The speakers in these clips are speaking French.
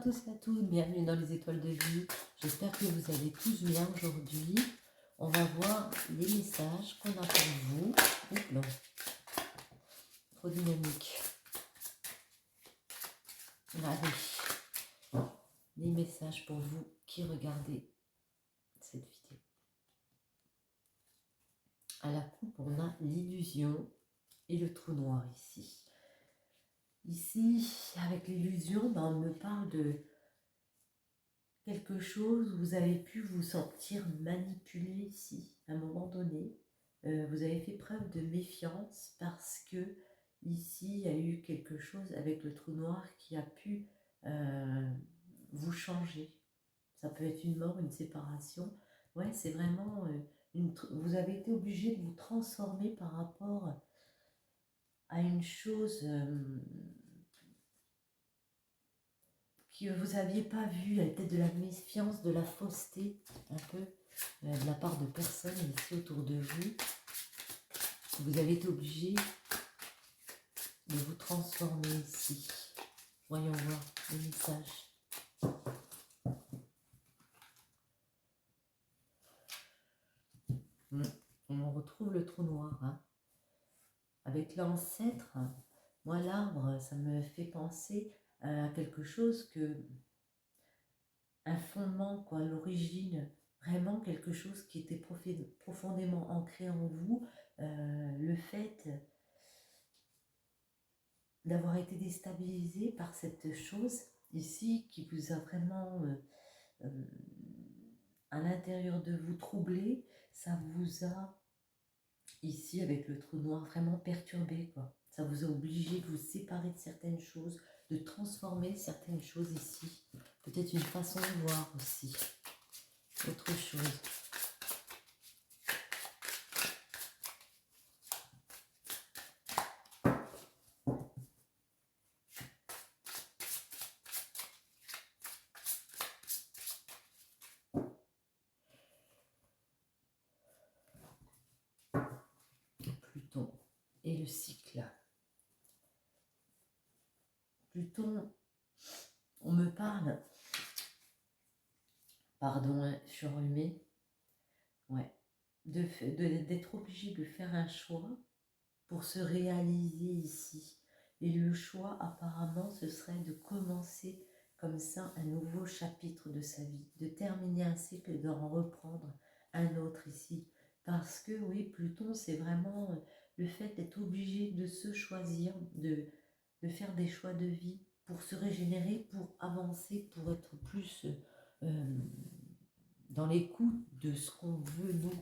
tous et à toutes, bienvenue dans les étoiles de vie. J'espère que vous allez tous bien aujourd'hui. On va voir les messages qu'on a pour vous. Oups, non, trop dynamique. Allez, les messages pour vous qui regardez cette vidéo. À la coupe, on a l'illusion et le trou noir ici. Ici, avec l'illusion, on me parle de quelque chose où vous avez pu vous sentir manipulé ici, à un moment donné. Vous avez fait preuve de méfiance parce que ici, il y a eu quelque chose avec le trou noir qui a pu vous changer. Ça peut être une mort, une séparation. Ouais, c'est vraiment... vous avez été obligé de vous transformer par rapport à une chose... que vous n'aviez pas vu, il y a peut-être de la méfiance, de la fausseté, un peu, de la part de personnes ici autour de vous. Vous avez été obligé de vous transformer ici. Voyons voir le message. On retrouve le trou noir. Hein. Avec l'ancêtre, moi l'arbre, ça me fait penser à quelque chose que... un fondement, quoi, l'origine, vraiment quelque chose qui était profondément ancré en vous, le fait d'avoir été déstabilisé par cette chose ici qui vous a vraiment à l'intérieur de vous troublé, ça vous a ici avec le trou noir vraiment perturbé, quoi. Ça vous a obligé de vous séparer de certaines choses, de transformer certaines choses ici. Peut-être une façon de voir aussi. Autre chose. Pluton et le cycle. Pluton, on me parle, pardon, hein, je suis enrhumée, ouais, d'être obligé de faire un choix pour se réaliser ici. Et le choix, apparemment, ce serait de commencer comme ça un nouveau chapitre de sa vie, de terminer un cycle et d'en reprendre un autre ici. Parce que, oui, Pluton, c'est vraiment le fait d'être obligé de se choisir, de faire des choix de vie pour se régénérer, pour avancer, pour être plus dans l'écoute de ce qu'on veut, nous,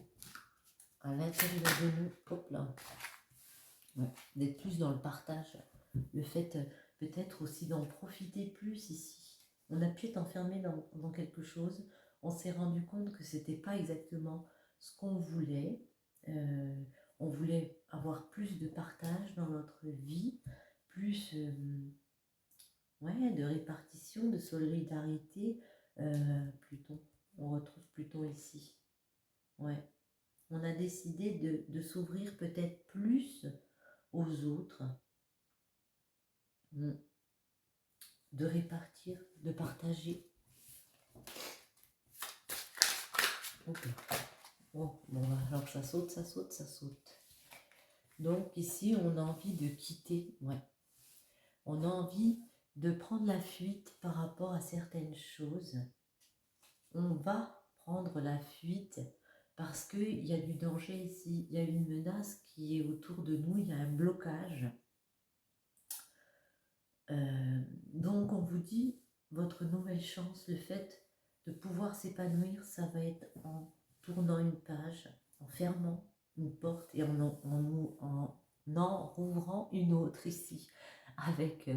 à l'intérieur de nous. Hop là. Ouais, d'être plus dans le partage, le fait peut-être aussi d'en profiter plus ici. On a pu être enfermé dans quelque chose, on s'est rendu compte que c'était pas exactement ce qu'on voulait. On voulait avoir plus de partage dans notre vie, plus ouais, de répartition, de solidarité. Pluton, on retrouve Pluton ici. Ouais. On a décidé de s'ouvrir peut-être plus aux autres, de répartir, de partager. Okay. Oh, bon, alors ça saute, ça saute, ça saute. Donc ici, on a envie de quitter, ouais. On a envie de prendre la fuite par rapport à certaines choses. On va prendre la fuite parce qu'il y a du danger ici, il y a une menace qui est autour de nous, il y a un blocage. Donc on vous dit, votre nouvelle chance, le fait de pouvoir s'épanouir, ça va être en tournant une page, en fermant une porte et en rouvrant une autre ici, avec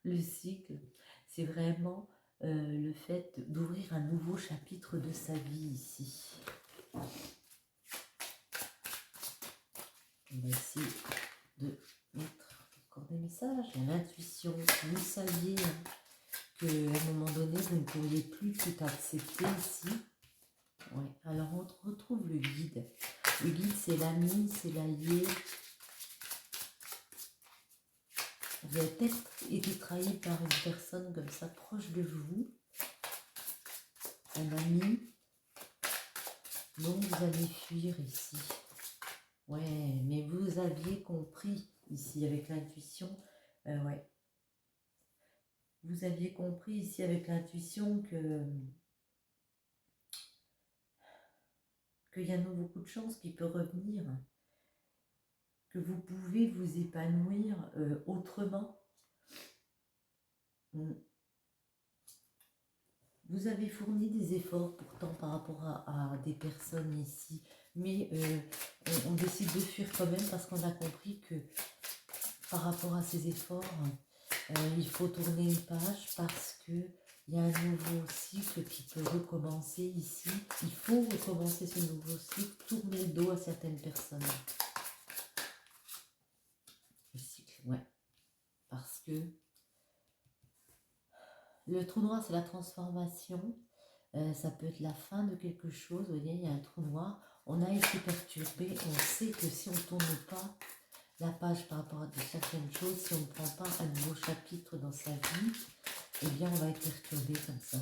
le cycle. C'est vraiment le fait d'ouvrir un nouveau chapitre de sa vie ici. On va essayer de mettre encore des messages. L'intuition, vous saviez qu'à un moment donné, vous ne pourriez plus tout accepter ici. Ouais. Alors on retrouve le guide. Le guide, c'est l'ami, c'est l'allié. Vous avez peut-être été trahi par une personne comme ça, proche de vous, un ami, donc vous allez fuir ici. Ouais, mais vous aviez compris ici avec l'intuition, ouais. Vous aviez compris ici avec l'intuition qu'il y a beaucoup de chances qui peut revenir, que vous pouvez vous épanouir autrement. Vous avez fourni des efforts pourtant par rapport à des personnes ici, mais on décide de fuir quand même parce qu'on a compris que par rapport à ces efforts, il faut tourner une page parce qu'il y a un nouveau cycle qui peut recommencer ici. Il faut recommencer ce nouveau cycle, tourner le dos à certaines personnes. Le cycle, ouais. Parce que le trou noir, c'est la transformation. Ça peut être la fin de quelque chose. Vous voyez, il y a un trou noir. On a été perturbé. On sait que si on ne tourne pas la page par rapport à certaines choses, si on ne prend pas un nouveau chapitre dans sa vie, eh bien, on va être perturbé comme ça.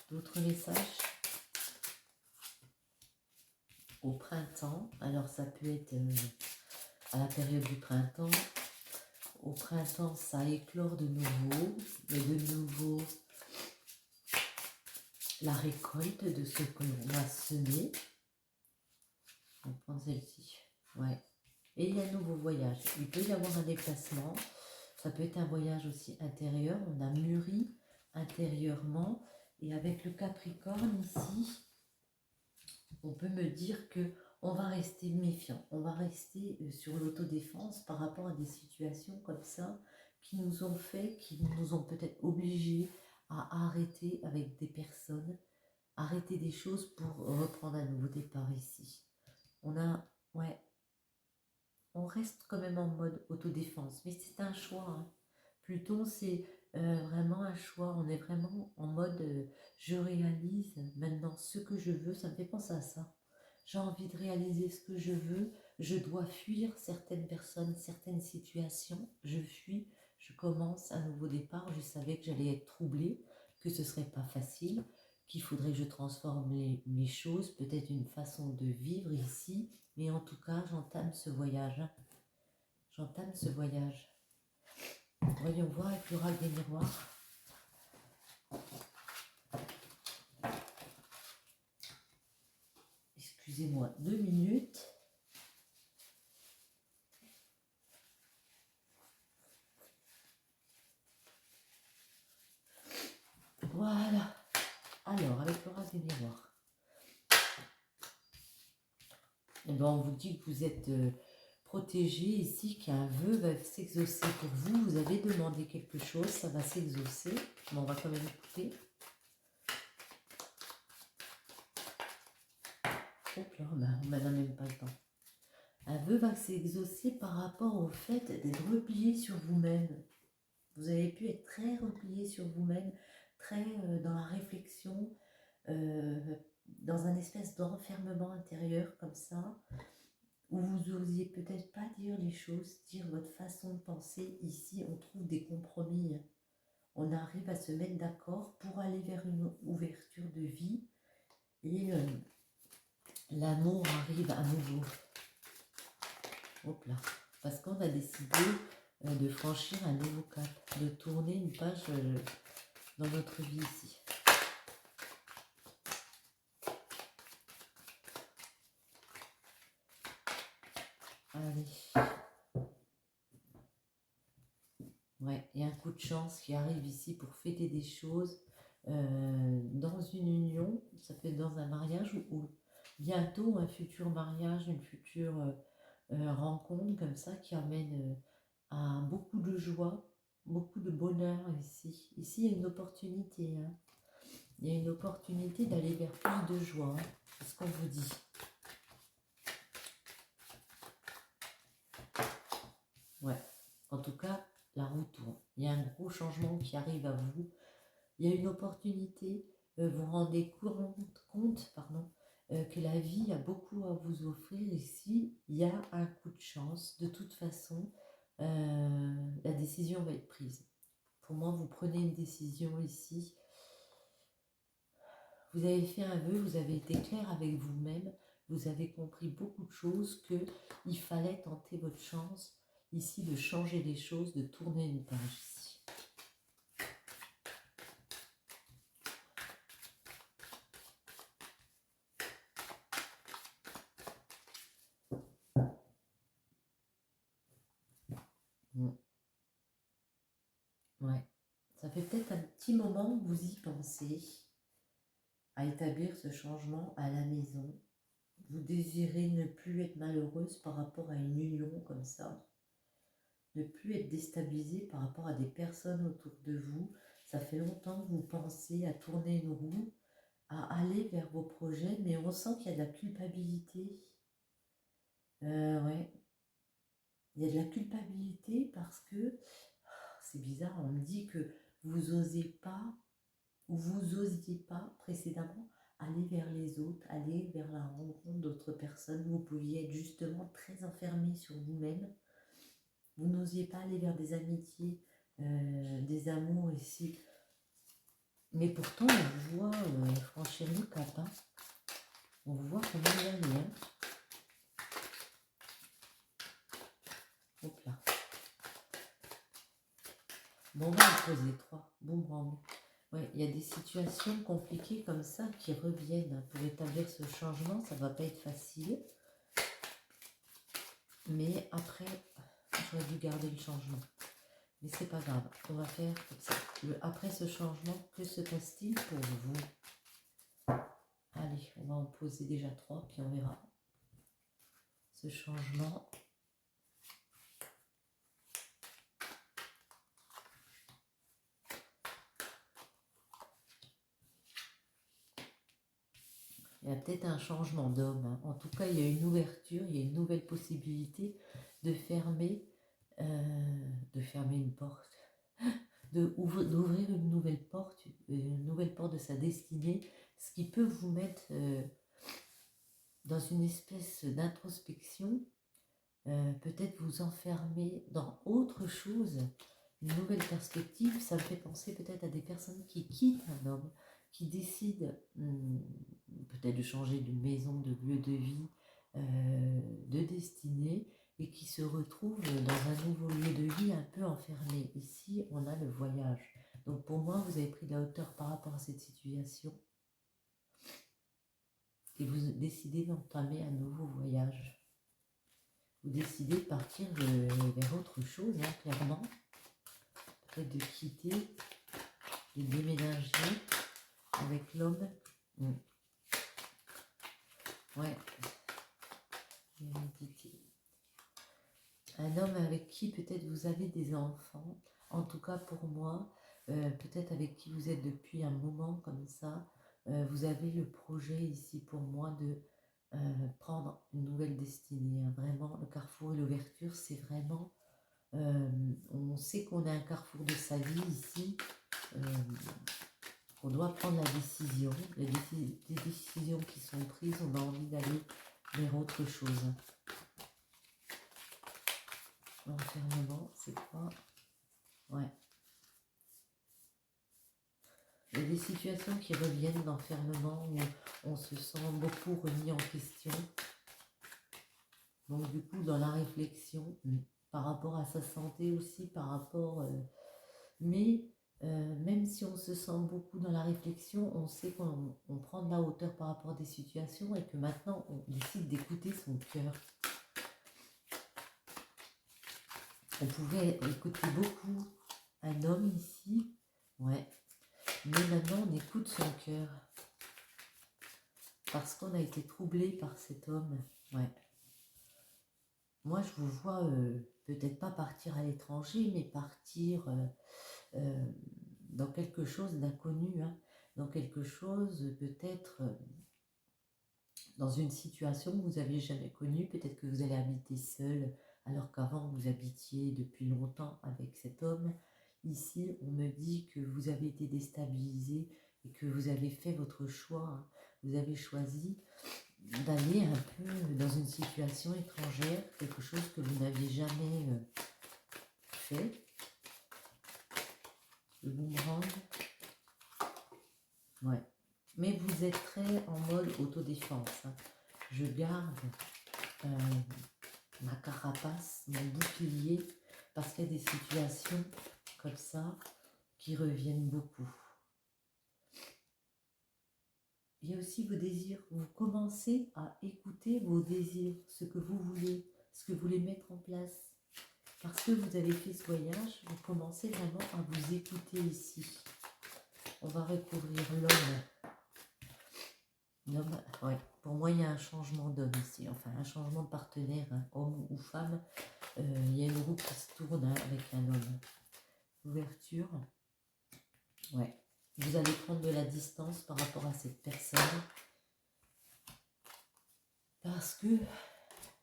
D'autres messages? Au printemps. Alors, ça peut être à la période du printemps. Au printemps, ça éclore de nouveau. Et de nouveau, la récolte de ce que l'on a semé. On prend celle-ci. Ouais. Et il y a un nouveau voyage. Il peut y avoir un déplacement. Ça peut être un voyage aussi intérieur. On a mûri intérieurement. Et avec le Capricorne ici, on peut me dire que on va rester méfiant. On va rester sur l'autodéfense par rapport à des situations comme ça qui nous ont fait, qui nous ont peut-être obligés à arrêter avec des personnes, arrêter des choses pour reprendre un nouveau départ ici. On a, ouais, on reste quand même en mode autodéfense, mais c'est un choix. Hein. Pluton, c'est vraiment un choix. On est vraiment en mode je réalise maintenant ce que je veux. Ça me fait penser à ça. J'ai envie de réaliser ce que je veux. Je dois fuir certaines personnes, certaines situations. Je fuis. Je commence un nouveau départ. Je savais que j'allais être troublée, que ce ne serait pas facile, qu'il faudrait que je transforme les choses, peut-être une façon de vivre ici. Mais en tout cas, j'entame ce voyage. J'entame ce voyage. Voyons voir avec l'oracle des miroirs. Excusez-moi, 2 minutes. Voilà. Alors, avec l'oracle des miroirs. Eh ben, on vous dit que vous êtes protégé ici, qu'un vœu va s'exaucer pour vous. Vous avez demandé quelque chose, ça va s'exaucer. Mais on va quand même écouter. Hop là, on n'a même pas le temps. Un vœu va s'exaucer par rapport au fait d'être replié sur vous-même. Vous avez pu être très replié sur vous-même, très dans la réflexion, dans un espèce d'enfermement intérieur comme ça, où vous n'osiez peut-être pas dire les choses, dire votre façon de penser. Ici, on trouve des compromis. On arrive à se mettre d'accord pour aller vers une ouverture de vie et l'amour arrive à nouveau. Hop là. Parce qu'on a décidé de franchir un nouveau cap, de tourner une page dans notre vie ici. Allez. Ouais, il y a un coup de chance qui arrive ici pour fêter des choses dans une union. Ça peut être dans un mariage ou bientôt un futur mariage, une future rencontre comme ça qui amène à beaucoup de joie, beaucoup de bonheur ici. Ici, il y a une opportunité. Hein. Il y a une opportunité d'aller vers plus de joie. Hein. C'est ce qu'on vous dit. Ouais, en tout cas, la roue tourne. Il y a un gros changement qui arrive à vous. Il y a une opportunité. Vous rendez compte, pardon, que la vie a beaucoup à vous offrir ici. Il y a un coup de chance. De toute façon, la décision va être prise. Pour moi, vous prenez une décision ici. Vous avez fait un vœu, vous avez été clair avec vous-même, vous avez compris beaucoup de choses, qu'il fallait tenter votre chance ici de changer les choses, de tourner une page ici. Ouais. Ça fait peut-être un petit moment que vous y pensez à établir ce changement à la maison. Vous désirez ne plus être malheureuse par rapport à une union comme ça, ne plus être déstabilisée par rapport à des personnes autour de vous. Ça fait longtemps que vous pensez à tourner une roue, à aller vers vos projets, mais on sent qu'il y a de la culpabilité. Ouais. Il y a de la culpabilité parce que, c'est bizarre, on me dit que vous osez pas, ou vous osiez pas précédemment, aller vers les autres, aller vers la rencontre d'autres personnes. Vous pouviez être justement très enfermé sur vous-même. Vous n'osiez pas aller vers des amitiés, des amours ici. Mais pourtant, on vous voit franchir le cap. Hein. On vous voit comment y aller. Hein. Hop là. Bon, on va en poser 3. Boomerang. Ouais, il y a des situations compliquées comme ça qui reviennent. Pour établir ce changement, ça ne va pas être facile. Mais après, j'aurais dû garder le changement. Mais c'est pas grave, on va faire comme ça. Après ce changement, que se passe-t-il pour vous? Allez, on va en poser déjà 3, puis on verra. Ce changement. Il y a peut-être un changement d'homme. Hein. En tout cas, il y a une ouverture, il y a une nouvelle possibilité de fermer une porte. D'ouvrir une nouvelle porte de sa destinée, ce qui peut vous mettre dans une espèce d'introspection, peut-être vous enfermer dans autre chose, une nouvelle perspective. Ça me fait penser peut-être à des personnes qui quittent un homme, qui décident peut-être de changer de maison, de lieu de vie, de destinée, et qui se retrouvent dans un nouveau lieu de vie un peu enfermé. Ici, on a le voyage. Donc pour moi, vous avez pris de la hauteur par rapport à cette situation et vous décidez d'entamer un nouveau voyage. Vous décidez de partir vers autre chose, hein, clairement. Peut-être de quitter, de déménager avec l'homme. Ouais. Un homme avec qui peut-être vous avez des enfants, en tout cas pour moi, peut-être avec qui vous êtes depuis un moment comme ça, vous avez le projet ici pour moi de prendre une nouvelle destinée. Hein. Vraiment, le carrefour et l'ouverture, c'est vraiment, on sait qu'on a un carrefour de sa vie ici, on doit prendre la décision, des décisions qui sont prises, on a envie d'aller vers autre chose. L'enfermement, c'est quoi? Ouais. Il y a des situations qui reviennent d'enfermement où on se sent beaucoup remis en question. Donc du coup, dans la réflexion, par rapport à sa santé aussi, par rapport... mais même si on se sent beaucoup dans la réflexion, on sait qu'on prend de la hauteur par rapport à des situations et que maintenant, on décide d'écouter son cœur. On pouvait écouter beaucoup un homme ici, ouais, mais maintenant on écoute son cœur parce qu'on a été troublé par cet homme, ouais. Moi je vous vois peut-être pas partir à l'étranger, mais partir dans quelque chose d'inconnu, hein, dans quelque chose peut-être dans une situation que vous n'aviez jamais connue, peut-être que vous allez habiter seul alors qu'avant vous habitiez depuis longtemps avec cet homme. Ici, on me dit que vous avez été déstabilisé et que vous avez fait votre choix. Hein. vous avez choisi d'aller un peu dans une situation étrangère, quelque chose que vous n'aviez jamais fait. Le boomerang. Ouais. Mais vous êtes très en mode autodéfense. Hein. Je garde ma carapace, mon bouclier, parce qu'il y a des situations comme ça qui reviennent beaucoup. Il y a aussi vos désirs. Vous commencez à écouter vos désirs, ce que vous voulez, ce que vous voulez mettre en place. Parce que vous avez fait ce voyage, vous commencez vraiment à vous écouter ici. On va recouvrir l'homme. L'homme, ouais. Pour moi, il y a un changement d'homme ici. Enfin, un changement de partenaire, hein, homme ou femme. Il y a une roue qui se tourne hein, avec un homme. Ouverture. Ouais. Vous allez prendre de la distance par rapport à cette personne. Parce que,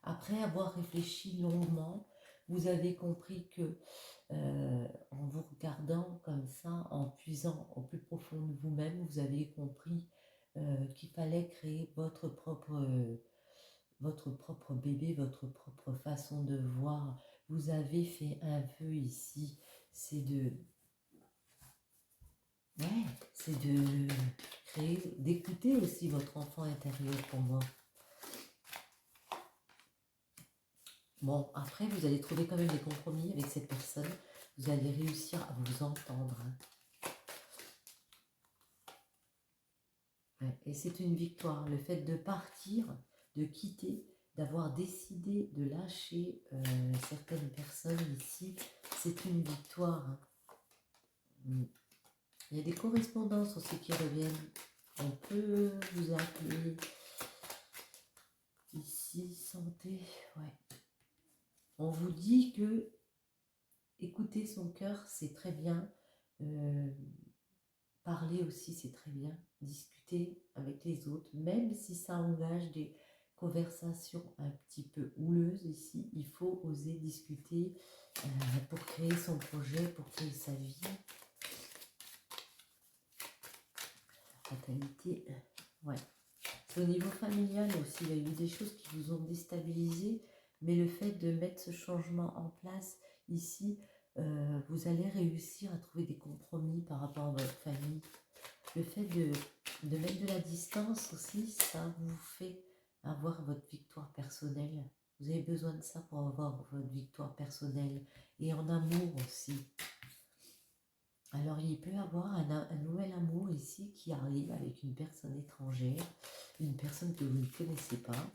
après avoir réfléchi longuement, vous avez compris que en vous regardant comme ça, en puisant au plus profond de vous-même, vous avez compris qu'il fallait créer votre propre bébé, votre propre façon de voir. Vous avez fait un vœu ici, c'est de créer, d'écouter aussi votre enfant intérieur pour moi. Bon, après, vous allez trouver quand même des compromis avec cette personne. Vous allez réussir à vous entendre. Hein. Ouais, et c'est une victoire. Le fait de partir, de quitter, d'avoir décidé de lâcher certaines personnes ici, c'est une victoire. Hein. Il y a des correspondances aussi qui reviennent. On peut vous appeler ici, santé, ouais. On vous dit que écouter son cœur, c'est très bien. Parler aussi, c'est très bien. Discuter avec les autres, même si ça engage des conversations un petit peu houleuses ici, il faut oser discuter pour créer son projet, pour créer sa vie. Fatalité, ouais. C'est au niveau familial aussi, il y a eu des choses qui vous ont déstabilisé, mais le fait de mettre ce changement en place ici, vous allez réussir à trouver des compromis par rapport à votre famille. Le fait de mettre de la distance aussi, ça vous fait avoir votre victoire personnelle. Vous avez besoin de ça pour avoir votre victoire personnelle. Et en amour aussi. Alors, il peut y avoir un nouvel amour ici qui arrive avec une personne étrangère, une personne que vous ne connaissez pas.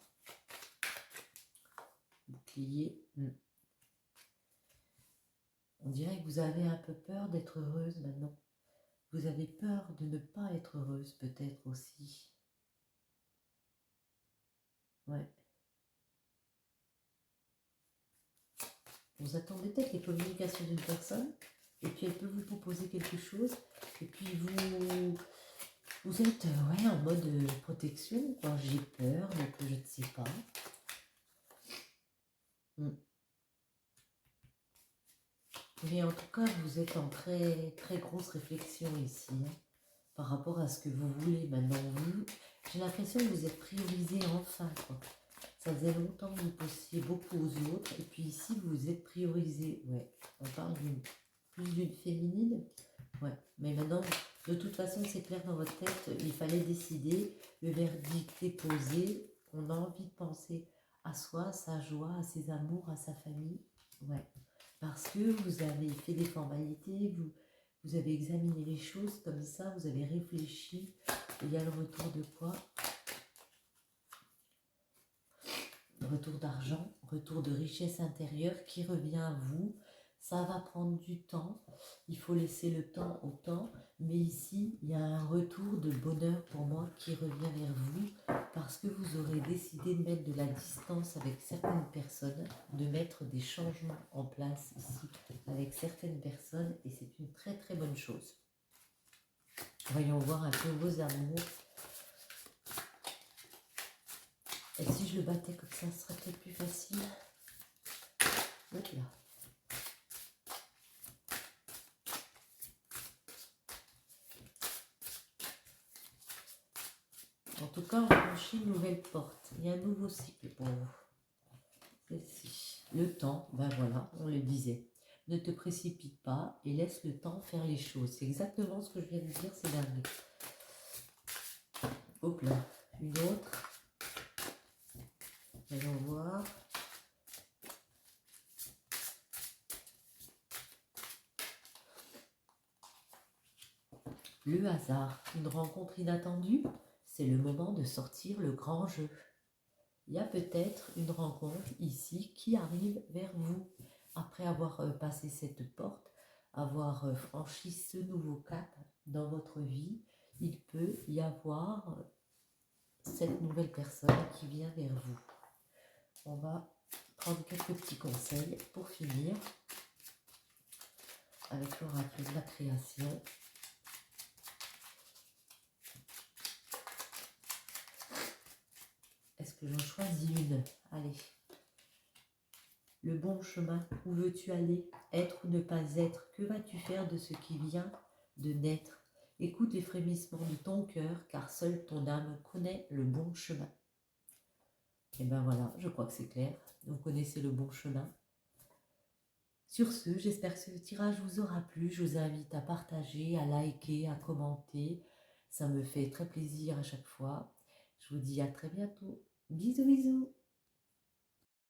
Bouclier. On dirait que vous avez un peu peur d'être heureuse maintenant. Vous avez peur de ne pas être heureuse peut-être aussi. Ouais. Vous attendez peut-être les communications d'une personne, et puis elle peut vous proposer quelque chose, et puis vous êtes ouais, en mode protection, quoi. J'ai peur, donc je ne sais pas. Mais en tout cas, vous êtes en très, très grosse réflexion ici, hein, par rapport à ce que vous voulez maintenant. J'ai l'impression que vous êtes priorisé enfin, quoi. Ça faisait longtemps que vous pensiez beaucoup aux autres, et puis ici, vous êtes priorisé. Ouais, on parle plus d'une féminine. Ouais, mais maintenant, de toute façon, c'est clair dans votre tête, il fallait décider, le verdict est posé, on a envie de penser à soi, à sa joie, à ses amours, à sa famille. Ouais, parce que vous avez fait des formalités, vous avez examiné les choses comme ça, vous avez réfléchi. Il y a le retour de quoi? Retour d'argent, retour de richesse intérieure qui revient à vous. Ça va prendre du temps, il faut laisser le temps au temps, mais ici, il y a un retour de bonheur pour moi qui revient vers vous parce que vous aurez décidé de mettre de la distance avec certaines personnes, de mettre des changements en place ici avec certaines personnes et c'est une très très bonne chose. Voyons voir un peu vos amours. Et si je le battais comme ça, ce serait peut-être plus facile. Hop là. En tout cas, on franchit une nouvelle porte. Il y a un nouveau cycle pour vous. Celle-ci. Le temps, ben voilà, on le disait. Ne te précipite pas et laisse le temps faire les choses. C'est exactement ce que je viens de dire, c'est dingue. Hop là, une autre. Allons voir. Le hasard, une rencontre inattendue, c'est le moment de sortir le grand jeu. Il y a peut-être une rencontre ici qui arrive vers vous. Après avoir passé cette porte, avoir franchi ce nouveau cap dans votre vie, il peut y avoir cette nouvelle personne qui vient vers vous. On va prendre quelques petits conseils pour finir avec l'oracle de la création. Est-ce que j'en choisis une? Allez. Le bon chemin, où veux-tu aller? Être ou ne pas être? Que vas-tu faire de ce qui vient de naître? Écoute les frémissements de ton cœur, car seule ton âme connaît le bon chemin. Et ben voilà, je crois que c'est clair. Vous connaissez le bon chemin. Sur ce, j'espère que ce tirage vous aura plu. Je vous invite à partager, à liker, à commenter. Ça me fait très plaisir à chaque fois. Je vous dis à très bientôt. Bisous, bisous.